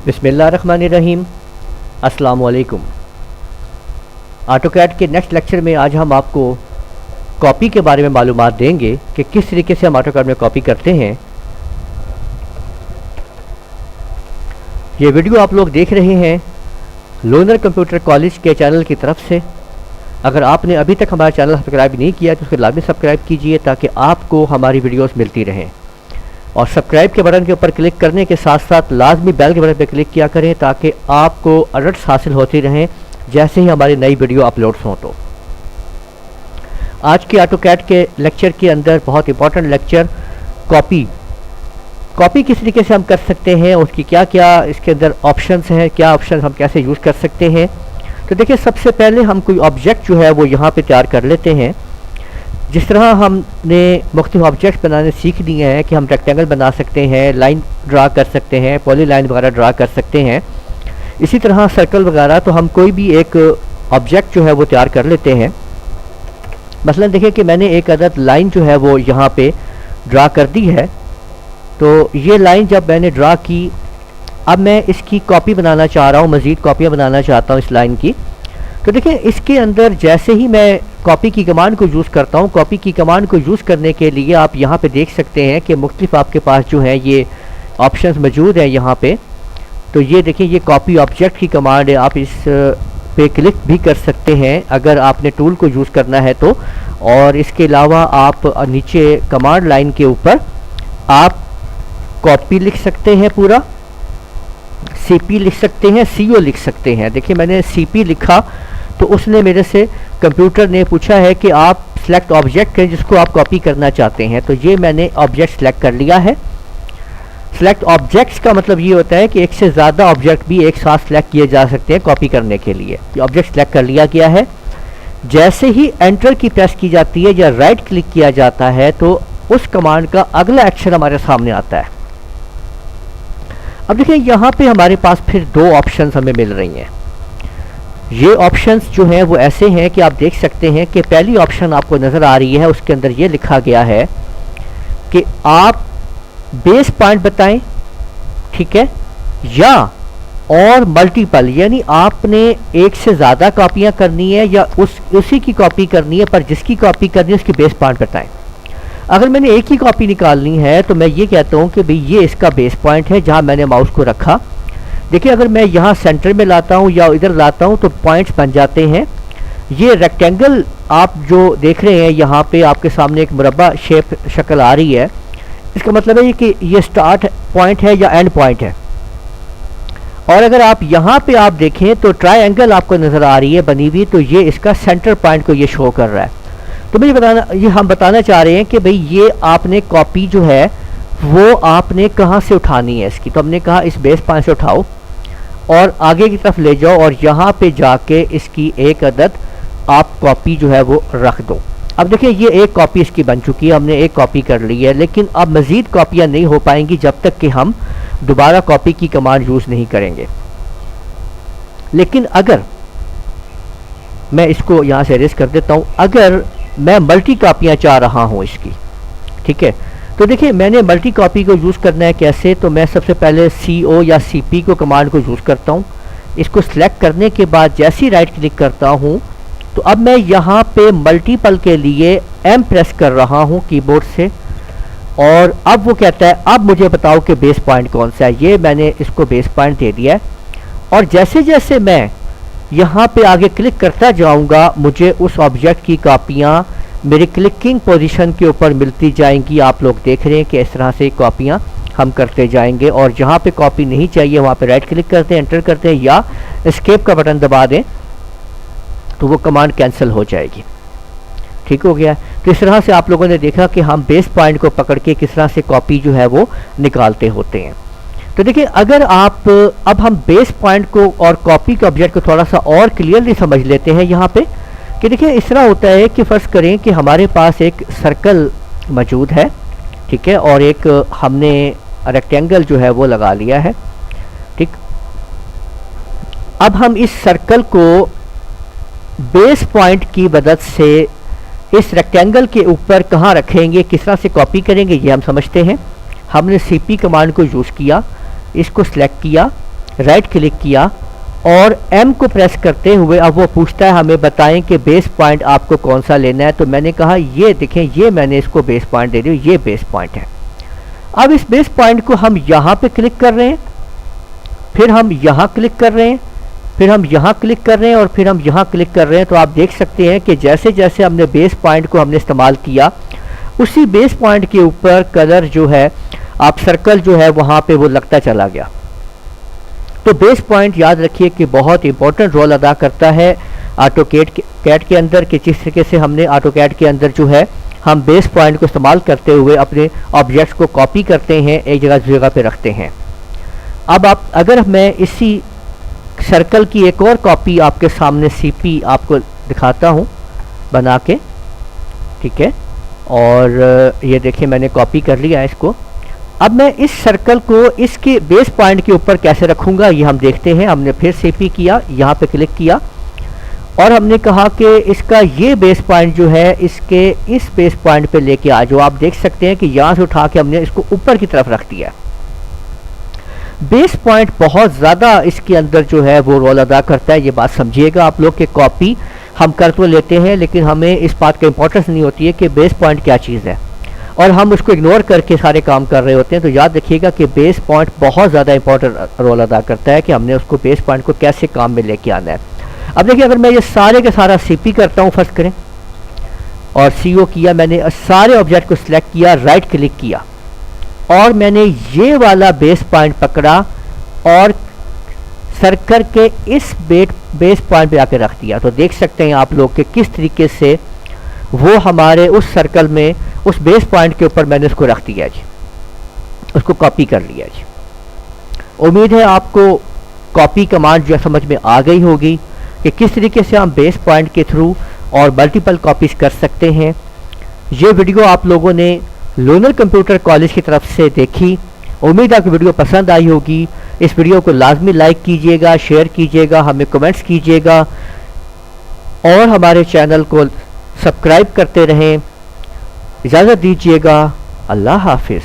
बिस्मिल्लाहिर्रहमानिर्रहीम। अस्सलाम वालेकुम। ऑटोकैड के नेक्स्ट लेक्चर में आज हम आपको कॉपी के बारे में मालूमात देंगे कि किस तरीके से हम ऑटोकैड में कॉपी करते हैं। ये वीडियो आप लोग देख रहे हैं लोनर कंप्यूटर कॉलेज के चैनल की तरफ से। अगर आपने अभी तक हमारा चैनल सब्सक्राइब नहीं किया तो उसको लाजमी सब्सक्राइब कीजिए ताकि आपको हमारी वीडियोस मिलती रहें, और सब्सक्राइब के बटन के ऊपर क्लिक करने के साथ साथ लाजमी बेल के बटन पर क्लिक किया करें ताकि आपको अलर्ट्स हासिल होती रहें जैसे ही हमारी नई वीडियो अपलोड्स हों। तो आज के ऑटोकैड के लेक्चर के अंदर बहुत इंपॉर्टेंट लेक्चर कॉपी किस तरीके से हम कर सकते हैं, उसकी क्या क्या इसके अंदर ऑप्शंस हैं, क्या ऑप्शन हम कैसे यूज़ कर सकते हैं। तो देखिए, सबसे पहले हम कोई ऑब्जेक्ट जो है वो यहाँ पे तैयार कर लेते हैं। जिस तरह हमने मुख्तलिफ ऑब्जेक्ट्स बनाने सीख लिए हैं कि हम रेक्टेंगल बना सकते हैं, लाइन ड्रा कर सकते हैं, पॉली लाइन वगैरह ड्रा कर सकते हैं, इसी तरह सर्कल वगैरह। तो हम कोई भी एक ऑब्जेक्ट जो है वो तैयार कर लेते हैं। मसलन देखिए कि मैंने एक अदद लाइन जो है वो यहाँ पे ड्रा कर दी है। तो ये लाइन जब मैंने ड्रा की, अब मैं इसकी कॉपी बनाना चाह रहा हूँ, मज़ीद कॉपियाँ बनाना चाहता हूँ इस लाइन की। तो देखिए, इसके अंदर जैसे ही मैं कॉपी की कमांड को यूज़ करता हूँ, कॉपी की कमांड को यूज़ करने के लिए आप यहाँ पे देख सकते हैं कि मुख्तलिफ आपके पास जो है ये ऑप्शंस मौजूद हैं यहाँ पे। तो ये देखिए, ये कॉपी ऑब्जेक्ट की कमांड है। आप इस पे क्लिक भी कर सकते हैं अगर आपने टूल को यूज़ करना है तो। और इसके अलावा आप नीचे कमांड लाइन के ऊपर आप कॉपी लिख सकते हैं, पूरा CP लिख सकते हैं, CO लिख सकते हैं। देखिए, मैंने CP लिखा तो उसने मेरे से, कंप्यूटर ने पूछा है कि आप सेलेक्ट ऑब्जेक्ट करें जिसको आप कॉपी करना चाहते हैं। तो ये मैंने ऑब्जेक्ट सेलेक्ट कर लिया है। सेलेक्ट ऑब्जेक्ट्स का मतलब ये होता है कि एक से ज़्यादा ऑब्जेक्ट भी एक साथ सेलेक्ट किए जा सकते हैं कॉपी करने के लिए। ये ऑब्जेक्ट सेलेक्ट कर लिया गया है। जैसे ही एंटर की प्रेस की जाती है या राइट क्लिक किया जाता है तो उस कमांड का अगला एक्शन हमारे सामने आता है। अब देखिए, यहाँ पे हमारे पास फिर दो ऑप्शंस हमें मिल रही हैं। ये ऑप्शंस जो हैं वो ऐसे हैं कि आप देख सकते हैं कि पहली ऑप्शन आपको नज़र आ रही है, उसके अंदर ये लिखा गया है कि आप बेस पॉइंट बताएं, ठीक है, या और मल्टीपल, यानी आपने एक से ज़्यादा कॉपियाँ करनी है या उसी की कॉपी करनी है, पर जिसकी कॉपी करनी है उसकी बेस पॉइंट बताएं। अगर मैंने एक ही कॉपी निकालनी है तो मैं ये कहता हूँ कि भाई ये इसका बेस पॉइंट है जहाँ मैंने माउस को रखा। देखिए, अगर मैं यहाँ सेंटर में लाता हूँ या इधर लाता हूँ तो पॉइंट्स बन जाते हैं। ये रेक्टेंगल आप जो देख रहे हैं यहाँ पे आपके सामने एक मुरब्बा शेप शक्ल आ रही है, इसका मतलब है कि ये स्टार्ट पॉइंट है या एंड पॉइंट है। और अगर आप यहाँ पे आप देखें तो ट्रायंगल आपको नज़र आ रही है बनी हुई, तो ये इसका सेंटर पॉइंट को ये शो कर रहा है। तो ये हम बताना चाह रहे हैं कि भाई ये आपने कॉपी जो है वो आपने कहाँ से उठानी है इसकी। तो हमने कहा इस बेस पॉइंट से उठाओ और आगे की तरफ ले जाओ और यहाँ पे जाके इसकी एक अदद आप कॉपी जो है वो रख दो। अब देखिए, ये एक कॉपी इसकी बन चुकी है, हमने एक कॉपी कर ली है, लेकिन अब मज़ीद कॉपियाँ नहीं हो पाएंगी जब तक कि हम दोबारा कॉपी की कमांड यूज़ नहीं करेंगे। लेकिन अगर मैं इसको यहाँ से एरेज कर देता हूँ, अगर मैं मल्टी कॉपियाँ चाह रहा हूँ इसकी, ठीक है, तो देखिए मैंने मल्टी कॉपी को यूज़ करना है कैसे। तो मैं सबसे पहले CO या CP को कमांड को यूज़ करता हूँ। इसको सिलेक्ट करने के बाद जैसे ही राइट क्लिक करता हूँ तो अब मैं यहाँ पे मल्टीपल के लिए M प्रेस कर रहा हूँ कीबोर्ड से, और अब वो कहता है अब मुझे बताओ कि बेस पॉइंट कौन सा है। ये मैंने इसको बेस पॉइंट दे दिया है, और जैसे जैसे मैं यहाँ पे आगे क्लिक करता जाऊँगा मुझे उस ऑब्जेक्ट की कॉपियाँ मेरी क्लिकिंग पोजीशन के ऊपर मिलती जाएंगी। आप लोग देख रहे हैं कि इस तरह से कॉपियाँ हम करते जाएंगे, और जहाँ पे कॉपी नहीं चाहिए वहाँ पे राइट क्लिक करते हैं, एंटर करते हैं या एस्केप का बटन दबा दें तो वो कमांड कैंसिल हो जाएगी। ठीक हो गया। तो इस तरह से आप लोगों ने देखा कि हम बेस पॉइंट को पकड़ के किस तरह से कॉपी जो है वो निकालते होते हैं। तो देखिए, अगर आप अब हम बेस पॉइंट को और कॉपी के ऑब्जेक्ट को थोड़ा सा और क्लियरली समझ लेते हैं यहाँ पे, कि देखिए इस तरह होता है कि फ़र्ज़ करें कि हमारे पास एक सर्कल मौजूद है, ठीक है, और एक हमने रेक्टेंगल जो है वो लगा लिया है, ठीक। अब हम इस सर्कल को बेस पॉइंट की मदद से इस रेक्टेंगल के ऊपर कहाँ रखेंगे, किस तरह से कॉपी करेंगे, ये हम समझते हैं। हमने CP कमांड को यूज़ किया, इसको सिलेक्ट किया, राइट क्लिक किया और M को प्रेस करते हुए अब वो पूछता है हमें बताएं कि बेस पॉइंट आपको कौन सा लेना है। तो मैंने कहा ये देखें, ये मैंने इसको बेस पॉइंट दे दिया, ये बेस पॉइंट है। अब इस बेस पॉइंट को हम यहाँ पे क्लिक कर रहे हैं, फिर हम यहाँ क्लिक कर रहे हैं, फिर हम यहाँ क्लिक कर रहे हैं और फिर हम यहाँ क्लिक कर रहे हैं। तो आप देख सकते हैं कि जैसे जैसे हमने बेस पॉइंट को हमने इस्तेमाल किया, उसी बेस पॉइंट के ऊपर कलर जो है, आप सर्कल जो है वहाँ पे वो लगता चला गया। तो बेस पॉइंट याद रखिए कि बहुत इंपॉर्टेंट रोल अदा करता है ऑटोकैड के अंदर, कि जिस तरीके से हमने ऑटोकैड के अंदर जो है हम बेस पॉइंट को इस्तेमाल करते हुए अपने ऑब्जेक्ट्स को कॉपी करते हैं, एक जगह पे रखते हैं। अब आप अगर मैं इसी सर्कल की एक और कॉपी आपके सामने सीपी आपको दिखाता हूँ बना के, ठीक है, और ये देखिए मैंने कॉपी कर लिया है इसको। अब मैं इस सर्कल को इसके बेस पॉइंट के ऊपर कैसे रखूँगा ये हम देखते हैं। हमने फिर सीपी किया, यहाँ पे क्लिक किया और हमने कहा कि इसका ये बेस पॉइंट जो है इसके इस बेस पॉइंट पे लेके आ जाओ। आप देख सकते हैं कि यहाँ से उठा के हमने इसको ऊपर की तरफ रख दिया। बेस पॉइंट बहुत ज़्यादा इसके अंदर जो है वो रोल अदा करता है, ये बात समझिएगा आप लोग। कि कॉपी हम कर तो लेते हैं लेकिन हमें इस बात का इंपॉर्टेंस नहीं होती है कि बेस पॉइंट क्या चीज़ है, और हम उसको इग्नोर करके सारे काम कर रहे होते हैं। तो याद रखिएगा कि बेस पॉइंट बहुत ज़्यादा इंपॉर्टेंट रोल अदा करता है कि हमने उसको बेस पॉइंट को कैसे काम में लेके आना है। अब देखिए अगर मैं ये सारे के सारा सीपी करता हूँ फर्स्ट करें और CO किया, मैंने सारे ऑब्जेक्ट को सिलेक्ट किया, राइट क्लिक किया और मैंने ये वाला बेस पॉइंट पकड़ा और सर्कल के इस बेस पॉइंट पे आके रख दिया। तो देख सकते हैं आप लोग कि किस तरीके से वो हमारे उस सर्कल में उस बेस पॉइंट के ऊपर मैंने उसको रख दिया जी, उसको कॉपी कर लिया जी। उम्मीद है आपको कॉपी कमांड जो समझ में आ गई होगी कि किस तरीके से हम बेस पॉइंट के थ्रू और मल्टीपल कॉपीज कर सकते हैं। ये वीडियो आप लोगों ने लूनर कंप्यूटर कॉलेज की तरफ से देखी। उम्मीद है कि वीडियो पसंद आई होगी। इस वीडियो को लाजमी लाइक कीजिएगा, शेयर कीजिएगा, हमें कमेंट्स कीजिएगा और हमारे चैनल को सब्सक्राइब करते रहें। इजाज़त दीजिएगा। अल्लाह हाफिज़।